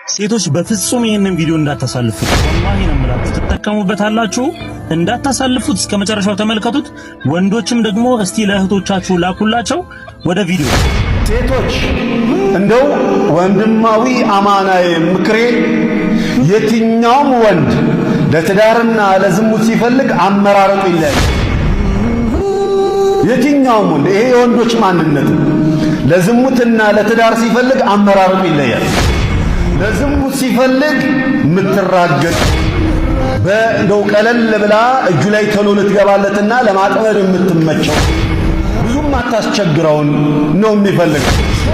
ሴቶች በፍጹም ይሄንን ቪዲዮ እንዳታሳልፉት። ወላሂ ነው የምላችሁ፣ ትጠቀሙበታላችሁ። እንዳታሳልፉት፣ እስከ መጨረሻው ተመልከቱት። ወንዶችም ደግሞ እስቲ ለእህቶቻችሁ ላኩላቸው። ወደ ቪዲዮ። ሴቶች እንደው ወንድማዊ አማናዬ ምክሬ፣ የትኛውም ወንድ ለትዳርና ለዝሙት ሲፈልግ አመራረጡ ይለያል። የትኛውም ወንድ ይሄ የወንዶች ማንነት፣ ለዝሙትና ለትዳር ሲፈልግ አመራረጡ ይለያል። ለዝሙት ሲፈልግ ምትራገጥ በእንደው ቀለል ብላ እጁ ላይ ቶሎ ልትገባለትና ለማጥመድ የምትመቸው ብዙም አታስቸግረውን ነው የሚፈልግ።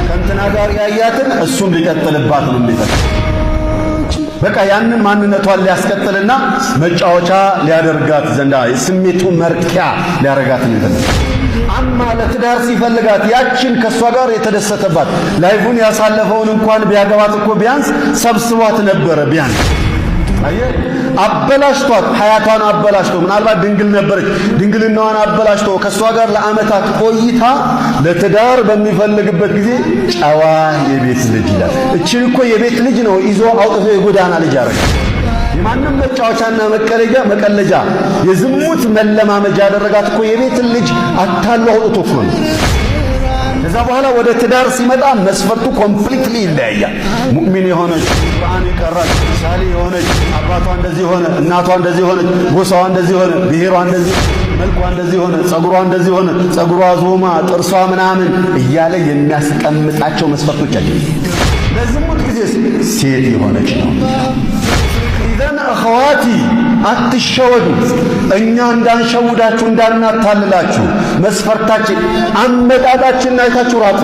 ከእንትና ጋር ያያትን እሱም ሊቀጥልባት ነው የሚፈልግ። በቃ ያንን ማንነቷን ሊያስቀጥልና መጫወቻ ሊያደርጋት ዘንዳ ስሜቱ መርቂያ ሊያረጋት ነው የሚፈልግ። አማ ለትዳር ሲፈልጋት ያችን ከሷ ጋር የተደሰተባት ላይፉን ያሳለፈውን እንኳን ቢያገባት እኮ ቢያንስ ሰብስቧት ነበረ። ቢያንስ አበላሽቷት፣ ሐያቷን አበላሽቶ፣ ምናልባት ድንግል ነበረች፣ ድንግልናዋን አበላሽቶ ከሷ ጋር ለዓመታት ቆይታ ለትዳር በሚፈልግበት ጊዜ ጨዋ የቤት ልጅ ይላል። እችን እኮ የቤት ልጅ ነው ይዞ አውጥቶ የጎዳና ልጅ አረገ። የማንም መጫወቻና መቀለጃ የዝሙት መለማመጃ ያደረጋት እኮ የቤትን ልጅ አታሎ አውጥቶ እኮ ነው። ከዛ በኋላ ወደ ትዳር ሲመጣ መስፈርቱ ኮምፕሊትሊ ይለያያል። ሙእሚን የሆነች ቁርአን የቀራች ሳሊ የሆነች አባቷ እንደዚህ ሆነ፣ እናቷ እንደዚህ ሆነች፣ ጎሳዋ እንደዚህ ሆነ፣ ብሔሯ እንደዚህ፣ መልኳ እንደዚህ ሆነ፣ ጸጉሯ እንደዚህ ሆነ፣ ጸጉሯ ዞማ፣ ጥርሷ ምናምን እያለ የሚያስቀምጣቸው መስፈርቶች አሉ። ለዝሙት ጊዜ ሴት የሆነች ነው። ኢዘን አኸዋቲ አትሸወዱ። እኛ እንዳንሸውዳችሁ እንዳናታልላችሁ መስፈርታችን አመጣጣችን አይታችሁ ራጡ።